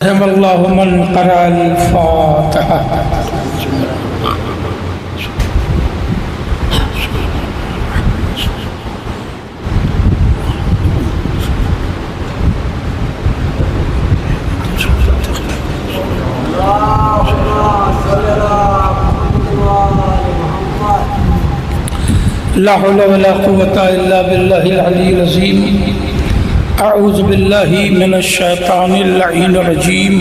رحم اللہ من قرأ الفاتحہ۔ لا حول ولا قوة الا باللہ العلی العظیم۔ اعوذ باللہ من الشیطان اللعین الرجیم۔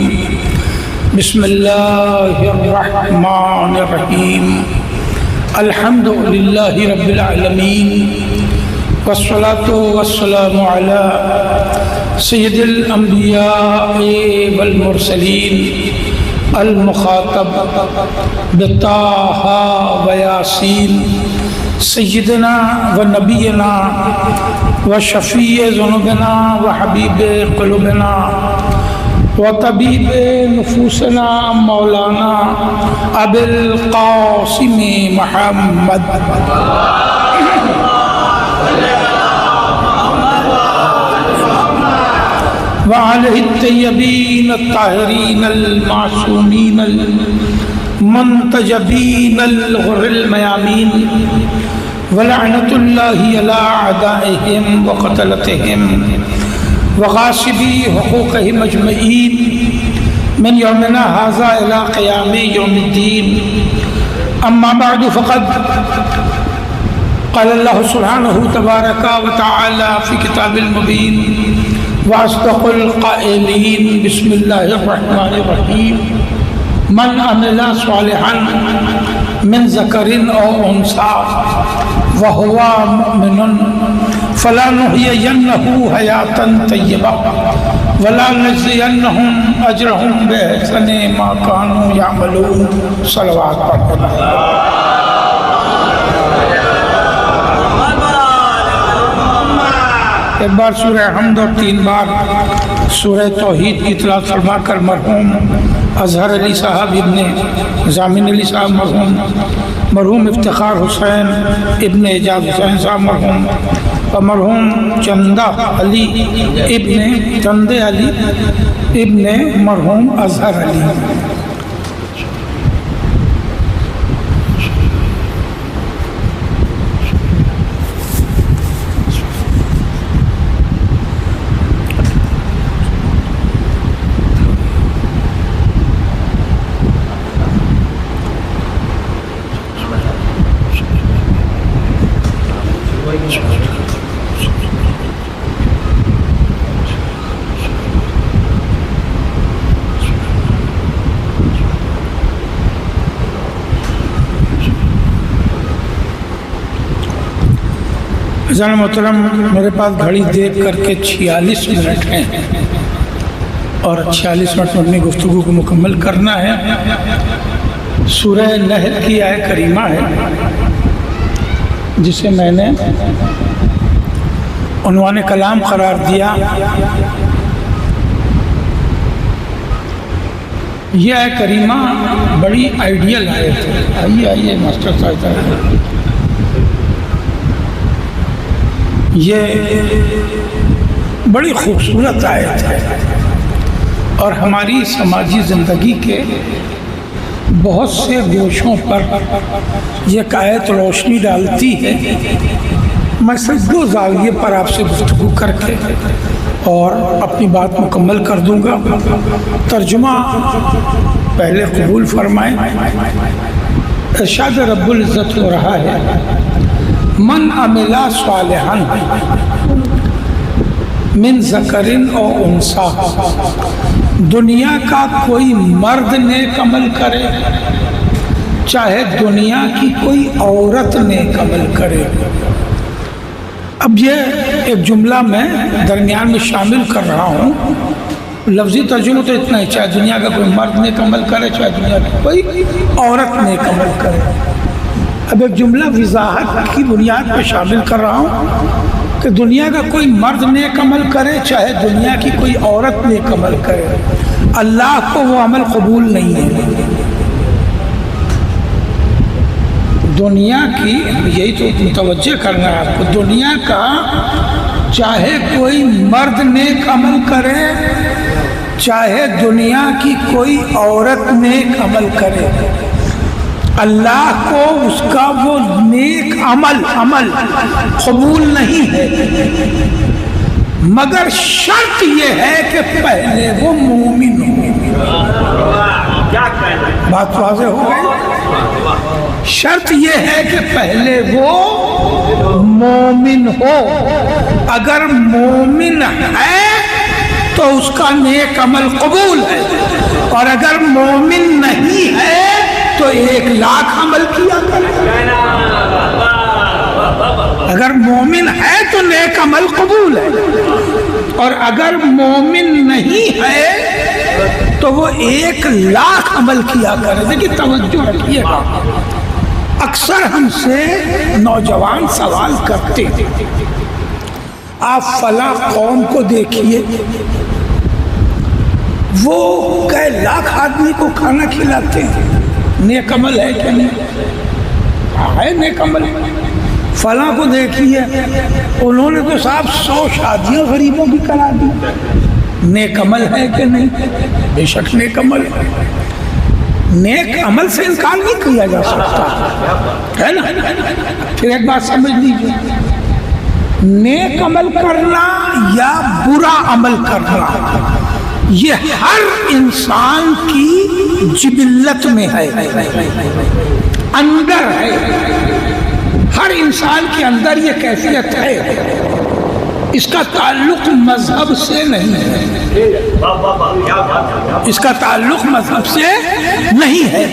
بسم اللہ الرحمن الرحیم۔ الحمد للہ رب العالمین، والصلاة والسلام علی سید الانبیاء والمرسلین، المخاطب بطٰہٰ و یاسین، سیدنا و نبینا و شفیع ذنوبنا و حبیب قلوبنا و طبیب نفوسنا مولانا ابی القاسم محمد وآلہ الطیبین الطاہرین المعصومین منتجبین الغر المیامین، ولعنۃ اللہ علی اعدائہم وقتلتہم وغاصبی حقوقہم اجمعین من یومنا ھذا الی قیام یوم الدین۔ اما بعد فقد قال اللہ سبحانہ تبارک و تعالی فی کتاب المبین واصدق القائلین۔ بسم اللہ الرحمن الرحیم۔ من عمل صالحا من ذکر او انثی وهو مؤمن فلنحیینہ حیاۃ طیبہ ولنجزینہم اجرہم بأحسن ما کانوا یعملون۔ صلوات پڑھنا۔ ایک بار سورہ حمد اور 3 بار سورہ توحید کی تلاوت فرما کر مرحوم اظہر علی صاحب ابن ضامن علی صاحب مرحوم افتخار حسین ابن اعجاز حسین صاحب و مرحوم چندہ علی ابن چندے علی ابن مرحوم اظہر علی۔ جان محترم، میرے پاس گھڑی دیکھ کر کے 46 منٹ ہیں اور 46 منٹ میں اپنی گفتگو کو مکمل کرنا ہے۔ سورہ نحل کی آیت کریمہ ہے جسے میں نے عنوان کلام قرار دیا۔ یہ آیت کریمہ بڑی آئیڈیل آیت ہے۔ آئیے ماسٹر صاحب، یہ بڑی خوبصورت آیت ہے اور ہماری سماجی زندگی کے بہت سے گوشوں پر یہ آیت روشنی ڈالتی ہے۔ میں صرف 2 زاویے پر آپ سے گفتگو کر کے اور اپنی بات مکمل کر دوں گا۔ ترجمہ پہلے قبول فرمائیں۔ ارشاد رب العزت ہو رہا ہے، من عمل صالحا من ذکر او انثی، دنیا کا کوئی مرد نیک عمل کرے چاہے دنیا کی کوئی عورت نیک عمل کرے۔ اب یہ ایک جملہ میں درمیان میں شامل کر رہا ہوں۔ لفظی ترجمہ تو اتنا ہی، چاہے دنیا کا کوئی مرد نیک عمل کرے چاہے دنیا کی کوئی عورت نیک عمل کرے۔ اب ایک جملہ وضاحت کی بنیاد پہ شامل کر رہا ہوں کہ دنیا کا کوئی مرد نیک عمل کرے چاہے دنیا کی کوئی عورت نیک عمل کرے، اللہ کو وہ عمل قبول نہیں ہے۔ دنیا کی، یہی تو متوجہ کرنا ہے آپ کو، دنیا کا چاہے کوئی مرد نیک عمل کرے چاہے دنیا کی کوئی عورت نیک عمل کرے، اللہ کو اس کا وہ نیک عمل قبول نہیں ہے، مگر شرط یہ ہے کہ پہلے وہ مومن ہو۔ بات واضح ہو گئی؟ شرط یہ ہے کہ پہلے وہ مومن ہو، اگر مومن ہے تو اس کا نیک عمل قبول ہے، اور اگر مومن نہیں ہے تو 1,00,000 عمل کیا کرے۔ اگر مومن ہے تو نیک عمل قبول ہے، اور اگر مومن نہیں ہے تو وہ 1,00,000 عمل کیا کرے۔ دیکھیے توجہ رکھیے گا، اکثر ہم سے نوجوان سوال کرتے ہیں، آپ فلاں قوم کو دیکھیے، وہ کئی لاکھ آدمی کو کھانا کھلاتے ہیں، نیک عمل ہے کہ نہیں؟ ہے نیک عمل۔ فلاں کو دیکھیے، انہوں نے تو صاحب 100 شادیاں غریبوں کی کرا دی، نیک عمل ہے کہ نہیں؟ بے شک نیک عمل ہے۔ نیک عمل سے انکار نہیں کیا جا سکتا ہے نا۔ پھر ایک بات سمجھ لیجیے، نیک عمل کرنا یا برا عمل کرنا یہ ہر انسان کی جبلت میں ہے، اندر ہے، ہر انسان کے اندر یہ کیفیت ہے، اس کا تعلق مذہب سے نہیں ہے، اس کا تعلق مذہب سے نہیں ہے۔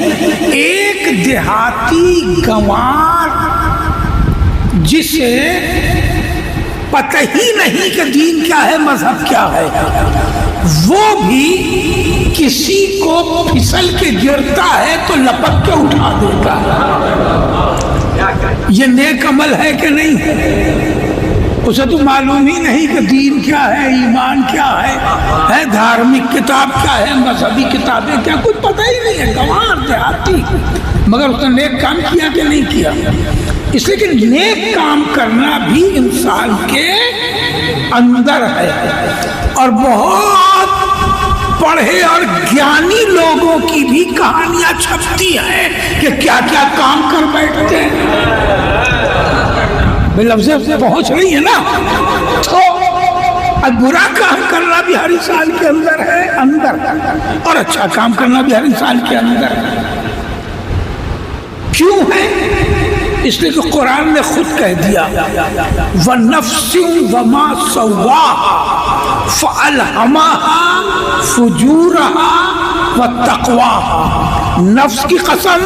ایک دیہاتی گنوار جسے پتہ ہی نہیں کہ دین کیا ہے مذہب کیا ہے، وہ بھی کسی کو پھسل کے گرتا ہے تو لپک کے اٹھا دیتا ہے۔ یہ نیک عمل ہے کہ نہیں؟ اسے تو معلوم ہی نہیں کہ دین کیا ہے، ایمان کیا ہے دھارمک کتاب کیا ہے، مذہبی کتابیں کیا، کچھ پتہ ہی نہیں ہے، گنوار دیہاتی، مگر اس نے نیک کام کیا کہ نہیں کیا؟ اس لیے کہ نیک کام کرنا بھی انسان کے اندر ہے، اور بہت پڑھے اور گیانی لوگوں کی بھی کہانیاں چھپتی ہیں کہ کیا کیا کام کر بیٹھتے ہیں۔ لفظ سے پہنچ رہی ہے نا، تو برا کام کرنا بھی ہر انسان کے اندر ہے، اور اچھا کام کرنا بھی ہر انسان کے اندر ہے۔ کیوں ہے؟ اس لیے کہ قرآن نے خود کہہ دیا وَنَفْسٍ وَمَا سَوَّاهَا فَأَلْهَمَهَا فُجُورَهَا وَتَقْوَاهَا۔ نفس کی قسم،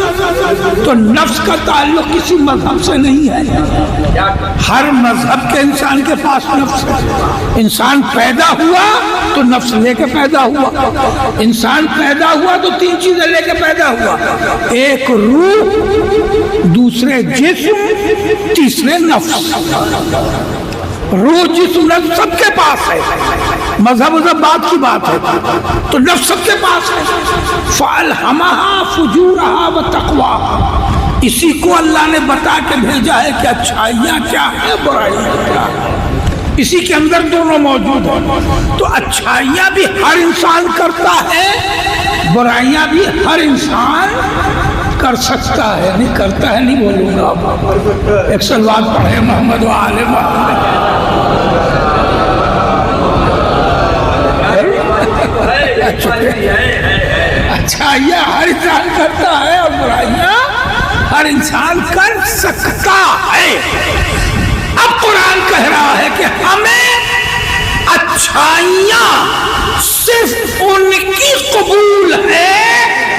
تو نفس کا تعلق کسی مذہب سے نہیں ہے، ہر مذہب کے انسان کے پاس نفس ہے۔ انسان پیدا ہوا تو نفس لے کے پیدا ہوا، انسان پیدا ہوا تو 3 چیزیں لے کے پیدا ہوا، ایک روح، دوسرے جسم، تیسرے نفس۔ روح جسم نفس سب کے پاس ہے، مذہب بات کی بات ہے، تو نفس سب کے پاس ہے۔ فَأَلْهَمَهَا فُجُورَهَا وَتَقْوَاهَا، اسی کو اللہ نے بتا کے بھیجا ہے کہ اچھائیاں کیا ہے، برائیاں کیا ہے، اسی کے اندر دونوں موجود ہیں۔ تو اچھائیاں بھی ہر انسان کرتا ہے، برائیاں بھی ہر انسان کر سکتا ہے، نہیں کرتا ہے نہیں بولوں گا۔ ایک صلوات پڑھے محمد و آل محمد۔ اچھائیاں ہر انسان کرتا ہے اور برائیاں ہر انسان کر سکتا ہے۔ اب قرآن کہہ رہا ہے کہ ہمیں اچھائیاں صرف ان کی قبول ہے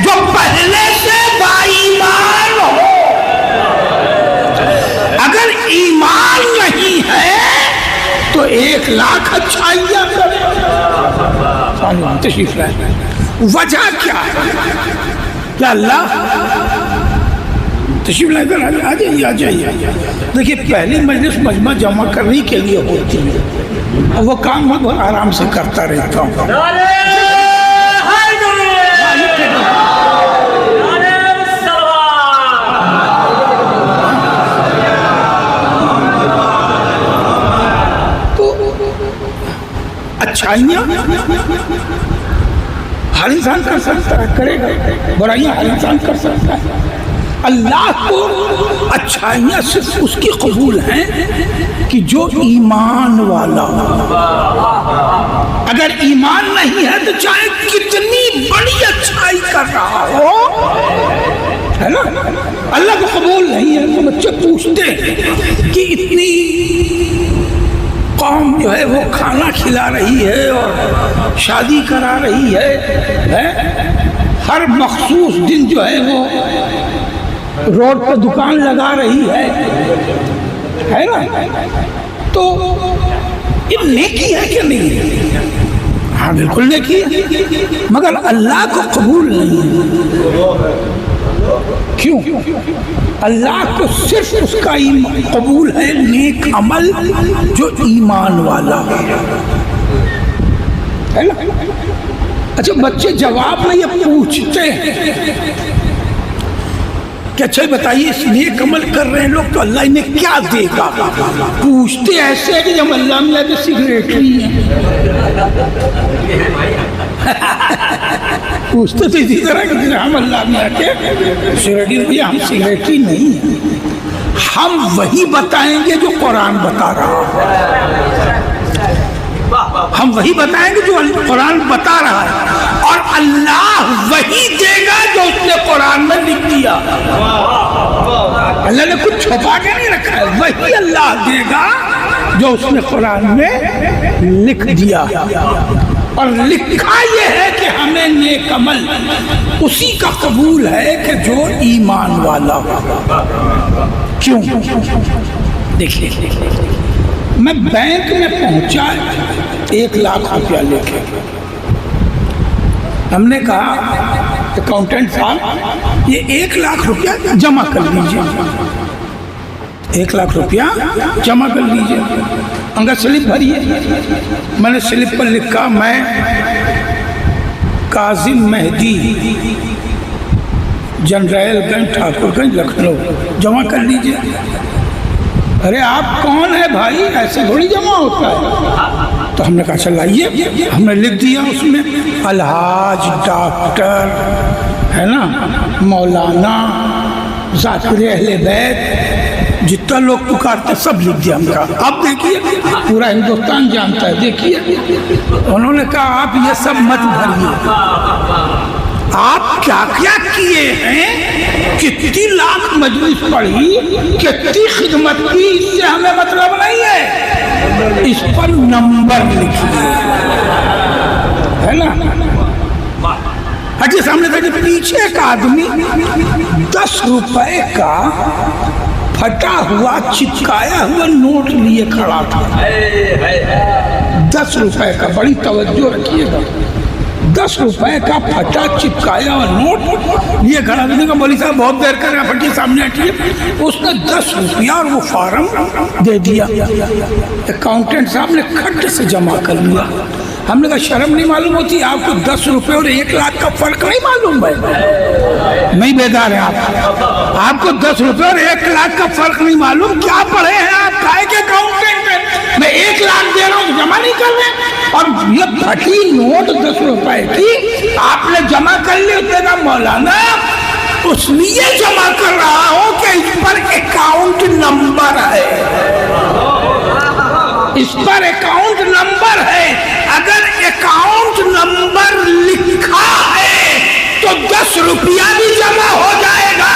جو پہلے سے با ایمان ہو، اگر ایمان نہیں ہے تو 1,00,000 اچھائیاں کرے۔ تشریف لائے، وجہ کیا ہے؟ کیا اللہ تشریف لائے کر آ جائیے۔ دیکھیے پہلی مجلس مجمع جمع کرنے کے لیے ہوتی ہے، اور وہ کام میں بہت آرام سے کرتا رہتا ہوں۔ اچھائیاں انسان کر سکتا ہے، کرے گا، برائیاں ہر انسان کر سکتا ہے۔ اللہ کو اچھائیاں صرف اس کی قبول ہیں کہ جو ایمان والا ہو۔ اگر ایمان نہیں ہے تو چاہے کتنی بڑی اچھائی کر رہا ہو، ہے نا، اللہ کو قبول نہیں ہے۔ تو بچے پوچھتے ہیں کہ اتنی قوم جو ہے وہ کھانا کھلا رہی ہے اور شادی کرا رہی ہے، ہر مخصوص دن جو ہے وہ روڈ پہ دکان لگا رہی ہے نا، تو یہ نیکی ہے کہ نہیں ہے؟ ہاں بالکل نیکی ہے، مگر اللہ کو قبول نہیں ہے۔ کیوں؟ اللہ کو صرف اس کا قبول ہے نیک عمل جو ایمان والا ہے نا۔ اچھا بچے جواب میں یہ پوچھتے ہیں کہ اچھا بتائیے اس نیک عمل کر رہے ہیں لوگ تو اللہ انہیں کیا دے گا؟ پوچھتے ایسے ہے کہ جب اللہ میاں کے سیکریٹری ہیں، پوچھتے تو اسی طرح کہ ہم اللہ میاں کے سیکریٹری، ہم سیکریٹری نہیں ہیں، ہم وہی بتائیں گے جو قرآن بتا رہا ہے، ہم وہی بتائیں گے جو قرآن بتا رہا ہے، اور اللہ وہی دے گا جو اس نے قرآن میں لکھ دیا۔ اللہ نے کچھ چھپا کے نہیں رکھا ہے، وہی اللہ دے گا جو اس نے قرآن میں لکھ دیا، اور لکھا یہ ہے کہ ہمیں نیک عمل اسی کا قبول ہے کہ جو ایمان والا ہو۔ کیوں؟ دیکھیے میں بینک میں پہنچا 1,00,000 روپیہ لے کے، ہم نے کہا اکاؤنٹنٹ صاحب یہ 1,00,000 روپیہ جمع کر لیجیے، 1,00,000 روپیہ جمع کر لیجیے، انگا سلپ بھریے۔ میں نے سلپ پر لکھا میں کاظم مہدی، جنرل گنج، ٹھاکر گنج، لکھنؤ، جمع کر لیجیے۔ ارے آپ کون ہے بھائی، ایسے تھوڑی جمع ہوتا ہے؟ تو ہم نے کہا چلائیے، ہم نے لکھ دیا اس میں الحاج ڈاکٹر ہے نا، مولانا، ذاکر اہل بیت، جتنا لوگ پکارتے سب لکھ دیا ہم نے کہا۔ اب دیکھیے پورا ہندوستان جانتا ہے، دیکھیے انہوں نے کہا آپ یہ سب مت بھریے، آپ کیا کیا کیے ہیں، کتنی لاکھ مجلس پڑھی، کتنی خدمت کی، اس سے ہمیں مطلب نہیں ہے، اس پر نمبر لکھیے، ہے نا۔ حجی سامنے تھا کہ پیچھے ایک آدمی 10 روپے کا پھٹا ہوا چپکایا ہوا نوٹ لیے کھڑا تھا، 10 روپے کا، بڑی توجہ رکھیے گا، 10 روپے کا پھٹا چپکایا ہوا نوٹ یہ کھڑا تھا۔ کہ مولوی صاحب بہت دیر کر رہے ہیں، پھٹی سامنے ہٹیے۔ اس نے 10 روپیہ اور وہ فارم دے دیا، اکاؤنٹنٹ صاحب نے کھٹ سے جمع کر لیا۔ ہم نے کہا شرم نہیں معلوم ہوتی آپ کو 10 روپے اور 1,00,000 کا فرق نہیں معلوم ہے؟ نہیں بیدار ہیں آپ کو 10 روپے اور 1,00,000 کا فرق نہیں معلوم؟ کیا پڑھے ہیں آپ؟ کائے کے اکاؤنٹنٹ ہیں؟ میں 1,00,000 دے رہا ہوں جمع نہیں کر رہے، اور یہ پھٹی نوٹ 10 روپے کی آپ نے جمع کر لی۔ اس نے کہا مولانا اس لیے جمع کر رہا ہوں کہ اس پر اکاؤنٹ نمبر ہے، اس پر اکاؤنٹ نمبر ہے، اگر اکاؤنٹ نمبر لکھا ہے تو 10 روپیہ بھی جمع ہو جائے گا،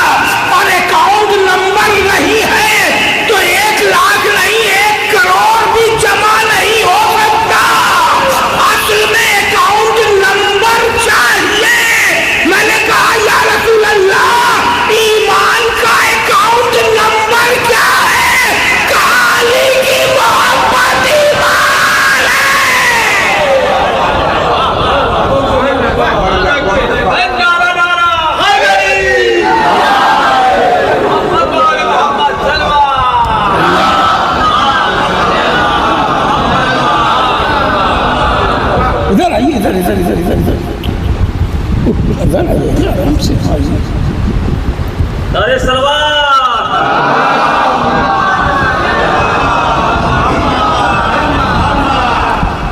اور اکاؤنٹ نمبر نہیں ہے تو 1,00,000 نہیں 1 کروڑ بھی جمع نہیں ہو سکتا۔ اصل میں اکاؤنٹ نمبر چاہیے۔ میں نے کہا یا رسول اللہ ایمان کا اکاؤنٹ نمبر کیا ہے؟ کہا علی کی محبت ایمان ہے۔ ادھر آئیے، ادھر ادھر ادھر ادھر ادھر ادھر آئیے، آرام سے آئیے۔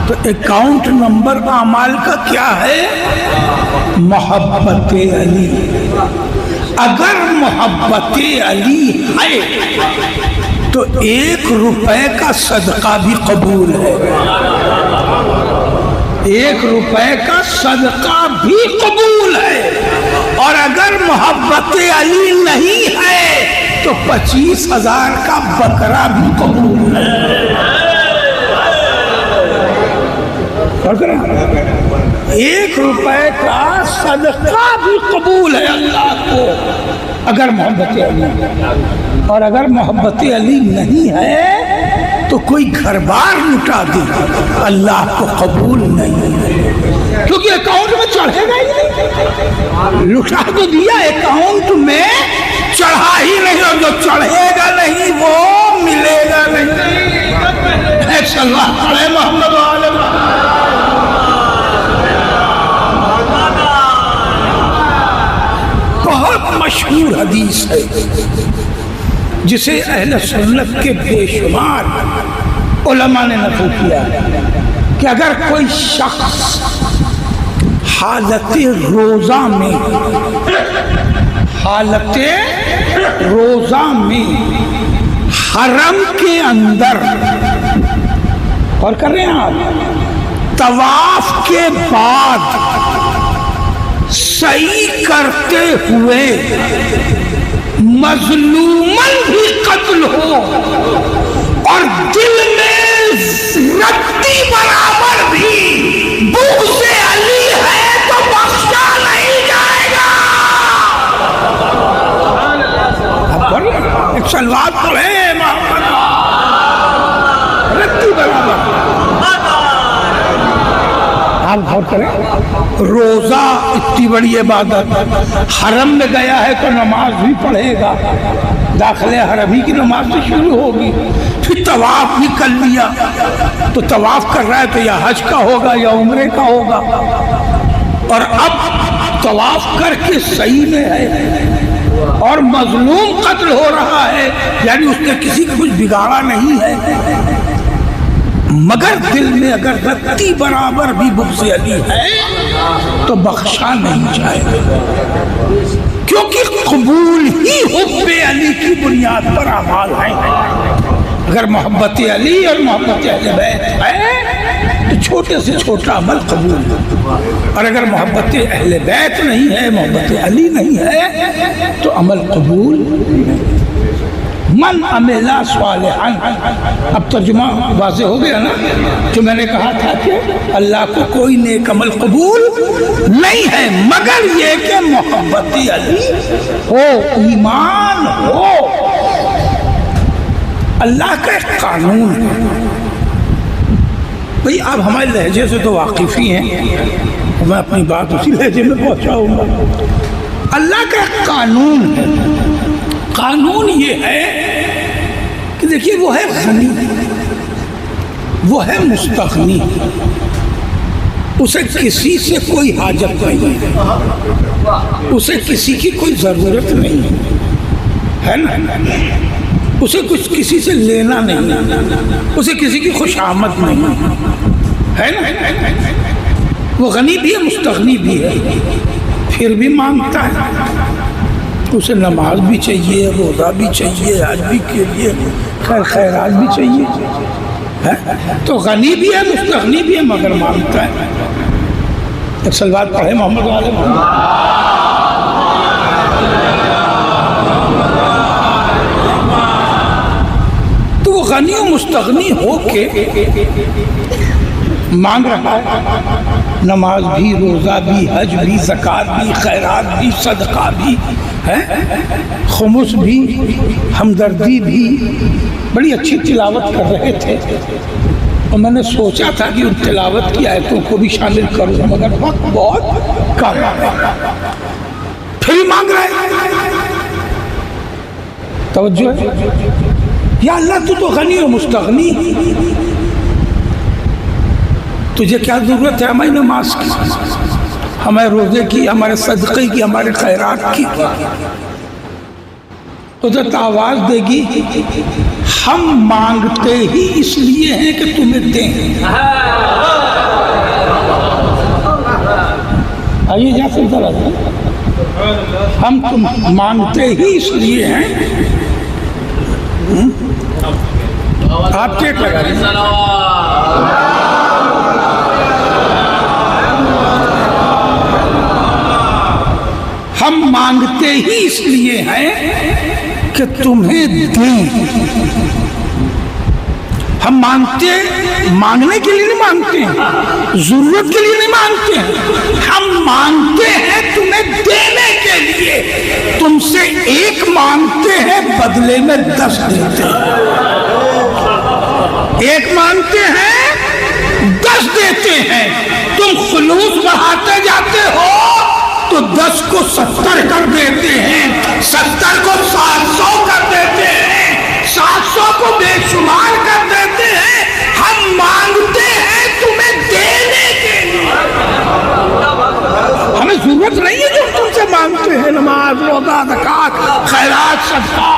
تو اکاؤنٹ نمبر اعمال کا کیا ہے؟ محبت علی. اگر محبت علی ہے تو 1 روپے کا صدقہ بھی قبول ہے. 1 روپے کا صدقہ بھی قبول ہے. اور اگر محبت علی نہیں ہے تو 25,000 کا بکرا بھی قبول ہے. 1 روپے کا صدقہ بھی قبول ہے اللہ کو اگر محبت علی ہے. اور اگر محبت علی نہیں ہے تو کوئی گھر بار لٹا دے اللہ کو قبول نہیں ہے، کیونکہ اکاؤنٹ میں چڑھے گا ہی نہیں. لٹا تو دیا، اکاؤنٹ میں چڑھا ہی نہیں، اور جو چڑھے گا نہیں وہ ملے گا نہیں. ایک اللہ پڑھے محمد عالم. بہت مشہور حدیث ہے جسے اہل سنت کے بے شمار علماء نے نقل کیا کہ اگر کوئی شخص حالت روزہ میں حرم کے اندر اور کر رہے ہیں آپ طواف کے بعد سعی کرتے ہوئے مظلومن بھی قتل ہو اور دل میں رتی برابر بھی بغض علی ہے تو بخشا نہیں جائے گا. ایک سلوات پڑھے محمد. رتی برابر آپ غور کریں. روزہ اتنی بڑی عبادت، حرم میں گیا ہے تو نماز بھی پڑھے گا، داخلے حرم ہی کی نماز سے شروع ہوگی. پھر طواف بھی کر لیا تو طواف کر رہا ہے تو یا حج کا ہوگا یا عمرے کا ہوگا. اور اب طواف کر کے صحیح میں ہے اور مظلوم قتل ہو رہا ہے، یعنی اس نے کسی کو کچھ بگاڑا نہیں ہے، مگر دل میں اگر رتی برابر بھی بغض علی ہے تو بخشا نہیں جائے گا، کیونکہ قبول ہی حب علی کی بنیاد پر اعمال ہیں. اگر محبت علی اور محبت اہل بیت ہے تو چھوٹے سے چھوٹا عمل قبول ہے، اور اگر محبت اہل بیت نہیں ہے، محبت علی نہیں ہے تو عمل قبول نہیں. من عمل صالحا، اب ترجمہ واضح ہو گیا نا جو میں نے کہا تھا کہ اللہ کو کوئی نیک عمل قبول نہیں ہے مگر یہ کہ محبت علی ہو، ایمان ہو. اللہ کا ایک قانون ہے بھئی. آپ ہمارے لہجے سے تو واقفی ہیں، میں اپنی بات اسی لہجے میں پہنچاؤں گا. اللہ کا ایک قانون ہے. قانون یہ ہے کہ دیکھیے وہ ہے غنی، وہ ہے مستغنی، اسے کسی سے کوئی حاجت نہیں ہے، اسے کسی کی کوئی ضرورت نہیں ہے نا، اسے کچھ کسی سے لینا نہیں، اسے کسی کی خوش آمد نہیں ہے نا. وہ غنی بھی ہے، مستغنی بھی ہے، پھر بھی مانگتا ہے. اسے نماز بھی چاہیے، روزہ بھی چاہیے، حج بھی چاہیے، خیر خیرات بھی چاہیے. تو غنی بھی ہے، مستغنی بھی ہے، مگر مانگتا ہے. ایک سلوات پڑھے محمد والے محمد. تو وہ غنی و مستغنی ہو کے مانگ رہا ہے، نماز بھی، روزہ بھی، حج بھی، زکوٰۃ بھی، خیرات بھی، صدقہ بھی ہے، خمس بھی، ہمدردی بھی. بڑی اچھی تلاوت کر رہے تھے اور میں نے سوچا تھا کہ ان تلاوت کی آیتوں کو بھی شامل کروں مگر وقت بہت کم ہے. پھر بھی مانگ رہے. توجہ ہے. یا اللہ تو غنی و مستغنی، تجھے کیا ضرورت ہے ہماری نماز کی، ہمارے روزے کی، ہمارے صدقے کی، ہمارے خیرات کی؟ تو آواز دے گی ہم مانگتے ہی اس لیے ہیں کہ تمہیں دیں. آئیے جا سکتا رہتا ہم تم مانگتے ہی اس لیے ہیں آپ ٹیک لگا رہے ہیں ہم مانگتے ہی اس لیے ہیں کہ تمہیں دیں ہم مانگنے کے لیے نہیں مانگتے ہیں ضرورت کے لیے نہیں مانگتے ہیں ہم مانگتے ہیں تمہیں دینے کے لیے تم سے ایک مانگتے ہیں بدلے میں 10 دیتے ہیں ایک مانگتے ہیں 10 دیتے ہیں تم خلوص بڑھاتے جاتے ہو تو 10 کو 70 کر دیتے ہیں 70 کو 700 کر دیتے ہیں 700 کو بے شمار کر دیتے ہیں ہم مانگتے ہیں تمہیں دینے کے لیے ہمیں ضرورت نہیں ہے جو تم سے مانگتے ہیں نماز روزہ زکات خیرات صدقہ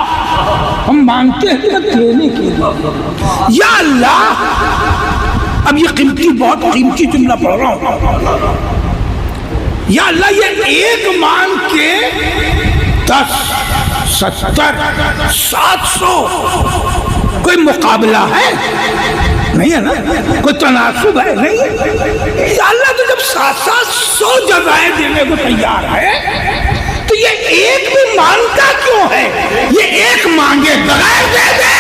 ہم مانگتے ہیں تمہیں دینے کے لیے یا اللہ اب یہ بہت قیمتی جملہ پڑھ رہا ہوں یا اللہ یہ ایک مانگ کے 10 70 700 کوئی مقابلہ ہے نہیں ہے نا کوئی تناسب ہے نہیں یا اللہ تو جب 700 جزائیں دینے کو تیار ہے تو یہ ایک بھی مانگتا کیوں ہے یہ ایک مانگے بغیر دے دے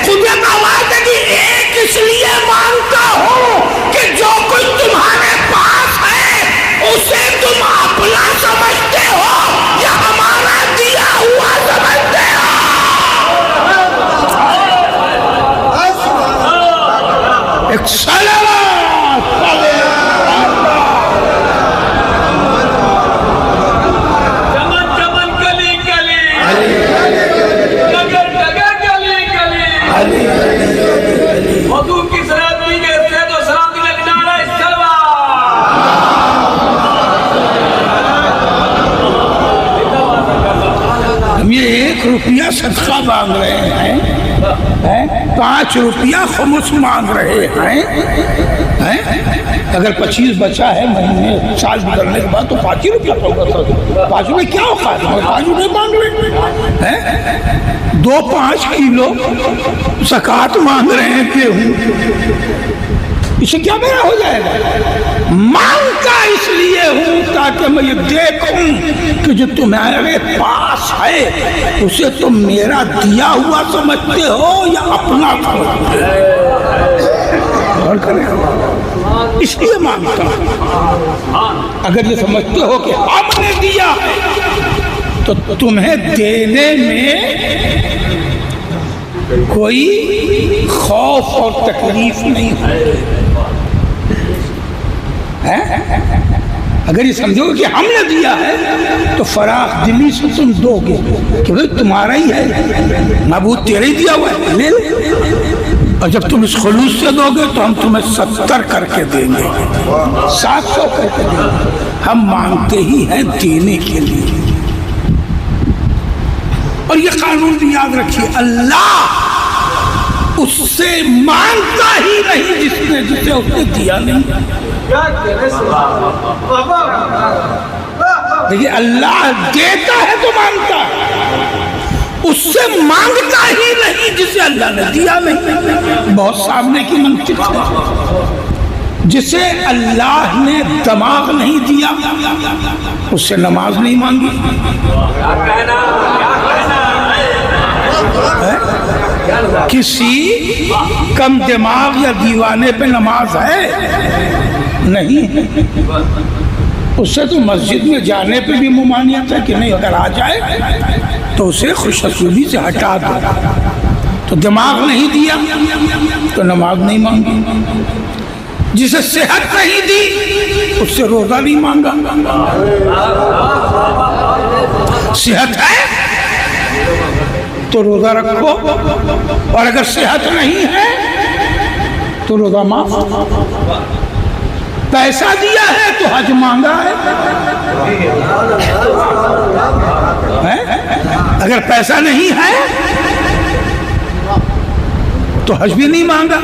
قدرت آواز ہے کہ ایک اس لیے مانگتا ہوں کہ جو کچھ تمہارے پاس ہے اسے تم اپنا سمجھتے ہو یا ہمارا دیا ہوا سمجھتے ہو ایک صلوات چمن چمن کلی کلی ڈگر ڈگر کلی کلی وضو کی سرابی کے سید و سلام میں نعرہ ہم یہ 1 روپیہ صدقہ مانگ رہے ہیں 5 روپیہ خمس مانگ رہے ہیں اگر 25 بچا ہے مہینے سال گزرنے کے بعد تو 5 روپیہ ہوگا 5 روپئے کیا ہوگا 5 روپئے مانگ رہے ہیں 2-5 کلو زکوٰۃ مانگ رہے ہیں گیہوں اسے کیا میرا ہو جائے گا مانگتا اس لیے ہوں تاکہ میں یہ دیکھوں کہ جو تمہارے پاس ہے اسے تم میرا دیا ہوا سمجھتے ہو یا اپنا سمجھتے ہو اور کریں اس لیے مانگتا ہوں اگر یہ سمجھتے ہو کہ ہم نے دیا ہے تو تمہیں دینے میں کوئی خوف اور تکلیف نہیں ہے اگر یہ سمجھو کہ ہم نے دیا ہے تو فراخ دلی سے تم دو گے کہ بھئی تمہارا ہی ہے معبود تیرے ہی دیا ہوا ہے لے لے اور جب تم اس خلوص سے دو گے تو ہم تمہیں 70 کر کے دیں گے 700 کر کے دیں گے ہم مانگتے ہی ہیں دینے کے لیے اور یہ قانون بھی یاد رکھیے اللہ اس سے مانگتا ہی نہیں جسے اس نے دیا نہیں دیکھیے اللہ دیتا ہے تو مانگتا ہے اس سے مانگتا ہی نہیں جسے اللہ نے دیا نہیں بہت سامنے کی منطق ہے جسے اللہ نے دماغ نہیں دیا اس سے نماز نہیں مانگی کسی کم دماغ یا دیوانے پہ نماز ہے نہیں اس سے تو مسجد میں جانے پہ بھی ممانعت ہے کہ نہیں اگر آ جائے تو اسے خوش اسلوبی سے ہٹا دو تو دماغ نہیں دیا تو نماز نہیں مانگی جسے صحت نہیں دی اس سے روزہ نہیں مانگا صحت ہے تو روزہ رکھو اور اگر صحت نہیں ہے تو روزہ معاف پیسہ دیا ہے تو حج مانگا ہے اگر پیسہ نہیں ہے تو حج بھی نہیں مانگا.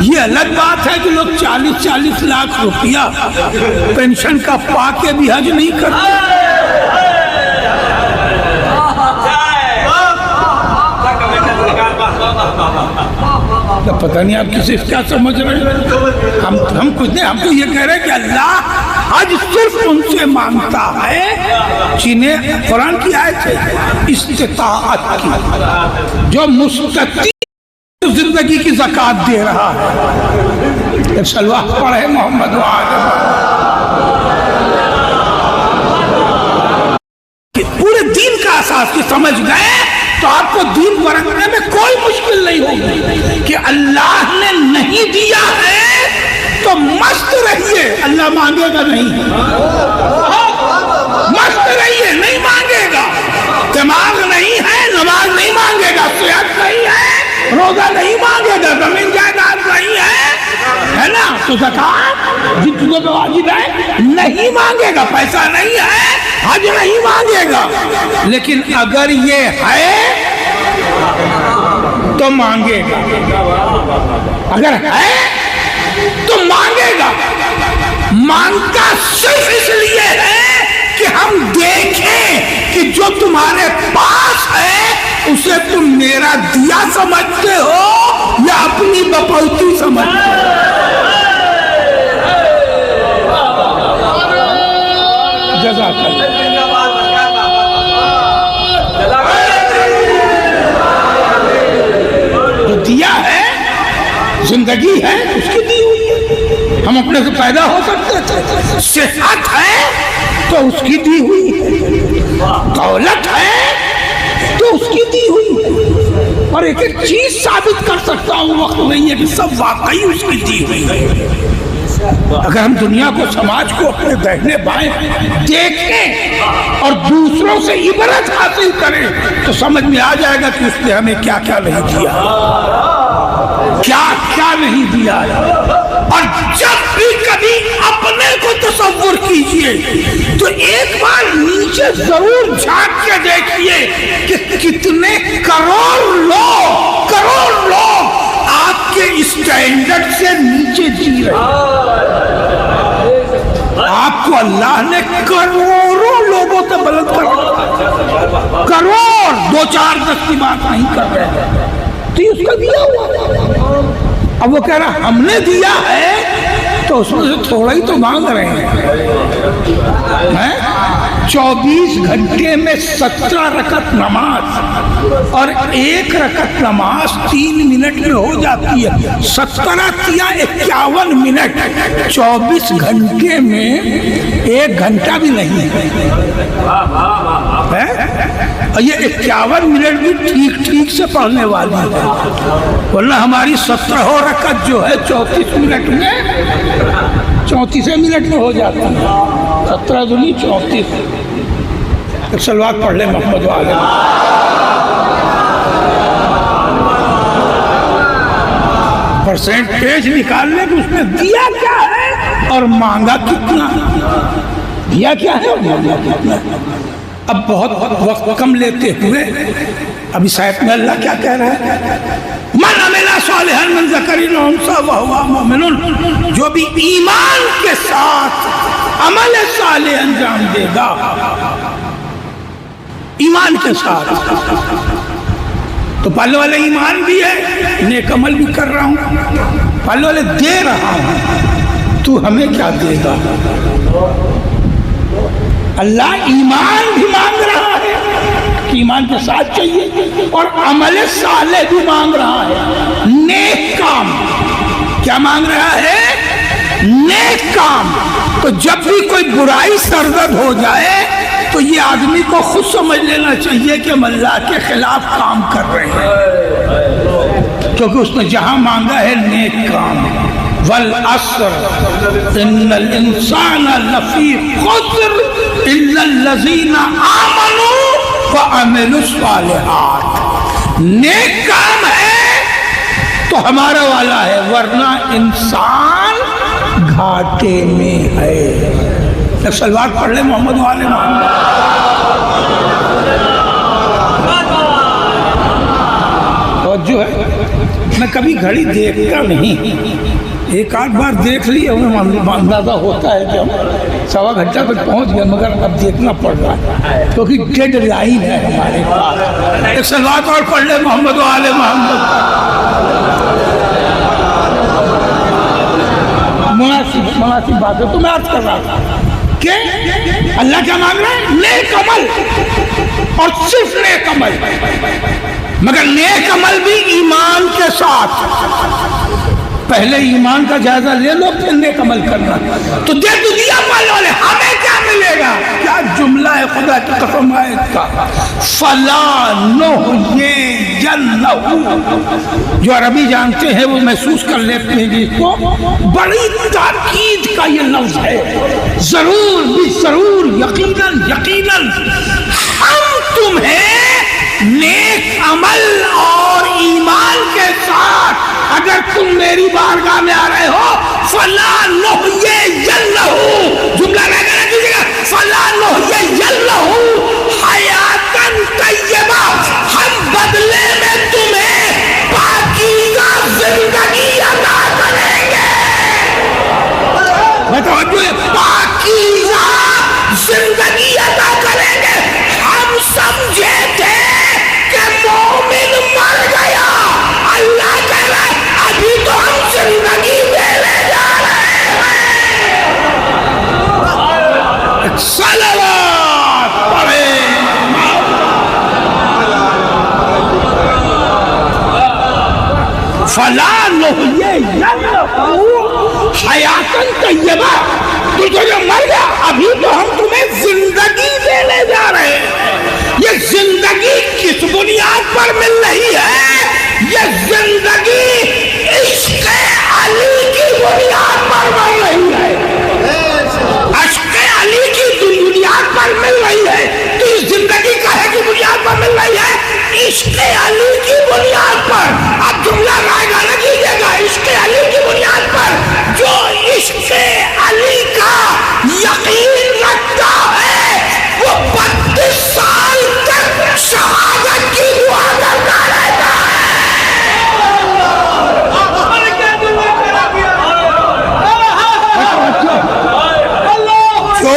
یہ الگ بات ہے کہ لوگ 40 لاکھ روپیہ پینشن کا پا کے بھی حج نہیں کرتے. پتہ نہیں آپ کسی کیا سمجھ رہے ہیں. ہم کچھ نہیں, ہم تو یہ کہہ رہے ہیں کہ اللہ حج صرف ان سے مانگتا ہے جنہیں قرآن کی آیت ہے استطاعت کی, جو مستطیع زندگی کی زکوٰۃ دے رہا ہے. ایک صلوات پڑھے محمد پورے دین کا اساس کی سمجھ گئے تو آپ کو دین پرکھنے میں کوئی مشکل نہیں ہوگی کہ اللہ نے نہیں دیا ہے تو مست رہیے, اللہ مانگے گا نہیں. مست رہیے, نہیں مانگے گا. دماغ نہیں ہے, نماز نہیں مانگے گا. صحت نہیں ہے, روزہ نہیں مانگے گا. زمین جائیداد نہیں ہے نا, تو زکوٰۃ جتنے پہ واجب ہے نہیں مانگے گا. پیسہ نہیں ہے, حج نہیں مانگے گا. لیکن اگر یہ ہے تو مانگے گا. اگر ہے تو مانگے گا. مانگتا صرف اس لیے ہے کہ ہم دیکھیں کہ جو تمہارے پاس ہے اسے تم میرا دیا سمجھتے ہو یا اپنی بپوتی سمجھتے ہو. جزاک اللہ. جو دیا ہے زندگی ہے اس کی دی ہوئی ہے. ہم اپنے سے پیدا ہو سکتے تھے. صحت ہے تو اس کی دی ہوئی ہے. دولت ہے تو اس کی دی ہوئی ہے. اور ایک ایک چیز ثابت کر سکتا ہوں, وقت نہیں ہے کہ سب واقعی اس کی دی ہوئی ہے. اگر ہم دنیا کو, سماج کو اپنے دہنے بائیں دیکھیں اور دوسروں سے عبرت حاصل کریں تو سمجھ میں آ جائے گا کہ اس نے ہمیں کیا کیا نہیں دیا, کیا کیا نہیں دیا. اور جب بھی کبھی اپنے کو تصور کیجئے تو ایک بار نیچے ضرور جھانک کے دیکھیے کہ کتنے کروڑ لوگ آپ کے اسٹینڈرڈ سے نیچے جی رہے. آپ کو اللہ نے کروڑوں لوگوں سے بلند کر دیا. کروڑ, 2-4-10 کی بات نہیں کر رہے, تو اس کا دیا ہوا. اب وہ کہہ رہا ہم نے دیا ہے تو اس میں سے تھوڑا ہی تو مانگ رہے ہیں. 24 گھنٹے میں 17 رکعت نماز اور 1 رکعت نماز 3 منٹ میں ہو جاتی ہے. 17 یا 51 منٹ 24 گھنٹے میں 1 گھنٹہ بھی نہیں ہے. اور یہ 51 منٹ بھی ٹھیک سے پڑھنے والی ہے, ورنہ ہماری 17 رکعت جو ہے 34 منٹ میں 34 منٹ میں ہو جاتی ہے. 17 دنی 34. ایک صلوات پڑھ لیں محمد وآلہ. پرسنٹیج نکال لیں کہ اس میں دیا کیا ہے اور مانگا کتنا. دیا کیا ہے اور مانگا کتنا. اب بہت وقت کم لیتے ہوئے ابھی صاحب میں اللہ کیا کہہ رہا ہے, من عمل صالحا من ذکر او انثی وهو مؤمن, جو بھی ایمان کے ساتھ عمل صالح انجام دے گا, ایمان کے ساتھ. تو پہلے والے ایمان بھی ہے, نیک عمل بھی کر رہا ہوں, پہلے والے دے رہا ہوں, تو ہمیں کیا دے گا. اللہ ایمان بھی مانگ رہا ہے کہ ایمان کے ساتھ چاہیے, اور عمل صالح بھی مانگ رہا ہے. نیک کام کیا مانگ رہا ہے؟ نیک کام. تو جب بھی کوئی برائی سرزد ہو جائے تو یہ آدمی کو خود سمجھ لینا چاہیے کہ ہم اللہ کے خلاف کام کر رہے ہیں, کیونکہ اس نے جہاں مانگا ہے نیک کام. والعصر ان الانسان لفی خسر الا الذین آمنوا وعملوا الصالحات. نیک کام ہے تو ہمارا والا ہے, ورنہ انسان گھاٹے میں ہے. سلوات پڑھ لیں محمد وآلہ محمد. توجہ ہے, میں کبھی گھڑی دیکھتا نہیں، ایک آدھ بار دیکھ لی ہمیں اندازہ ہوتا ہے کہ ہم 1.25 گھنٹہ پہ پہنچ گئے، مگر اب دیکھنا پڑ رہا ہے کیونکہ ڈیڈ لائن ہے ہمارے پاس۔ ایک صلوات اور پڑھ لے محمد و آل محمد۔ مناسب بات ہے، تو میں عرض کر رہا تھا کہ اللہ کیا مانگ رہا ہے؟ نیک عمل، اور صرف نیک عمل، مگر نیک عمل بھی ایمان کے ساتھ۔ پہلے ایمان کا جائزہ لے لو پھر نیک عمل کرنا۔ تو دے دنیا والے ہمیں کیا ملے گا؟ کیا جملہ ہے خدا کی قسم آیت کا، فَلَا نُحْيِيَنَّهُ۔ جو عربی جانتے ہیں وہ محسوس کر لیتے ہیں جس کو، بڑی تاکید کا یہ لفظ ہے، ضرور بھی ضرور، یقیناً یقیناً ہم تمہیں نیک عمل اور ایمان کے ساتھ، اگر تم میری بارگاہ میں آ رہے ہو، فَلَا نُحْيِيَنَّهُ، جملہ رہ گیا کیجئے گا، فَلَا نُحْيِيَنَّهُ حَيَاتًا طَيِّبَةً، ہم بدلے میں تمہیں پاکیزہ زندگی عطا کریں گے۔ بتوجہ، پاکیزہ زندگی عطا کریں گے۔ ہم سمجھے تھے کہ مومن مر گیا، اللہ کہہ رہا ہے ابھی تو ہم زندگی دینے جا رہے ہیں۔ صلوات پڑھیں۔ فَلَا نُحْيِيَنَّهُ حَيَاتًا طَيِّبَةً، تو جو مر گیا ابھی تو ہم تمہیں زندگی دینے جا رہے ہیں۔ یہ زندگی کس بنیاد پر مل رہی ہے؟ یہ زندگی عشق علی کی بنیاد پر مل رہی ہے، عشق علی کی بنیاد پر مل رہی ہے۔ تو اس زندگی کہے کی بنیاد پر مل رہی ہے؟ عشق علی کی بنیاد پر۔ اب جملہ رائے گا نہ کیجئے گا، عشق علی کی بنیاد پر۔ جو عشق علی کا یقین رکھتا ہے وہ 32 سال تک شہادت کی دعا کرتا رہتا ہے۔ جو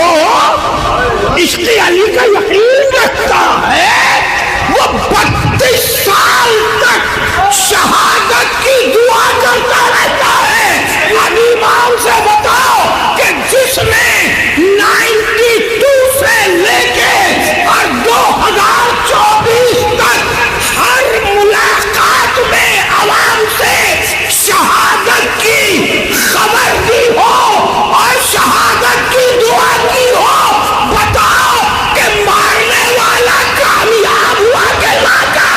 عشق علی کا یقین رکھتا ہے وہ 32 سال تک شہادت کی دعا کرتا رہتا ہے۔ اب امام سے بتاؤ کہ جس نے 92 سے لے کے اور 2024 تک ہر ملاقات میں عوام سے شہادت کی خبر دی ہو اور شہادت کی دعا کی ہو، بتاؤ کہ مارنے والا کامیاب ہوا کہ ناکام؟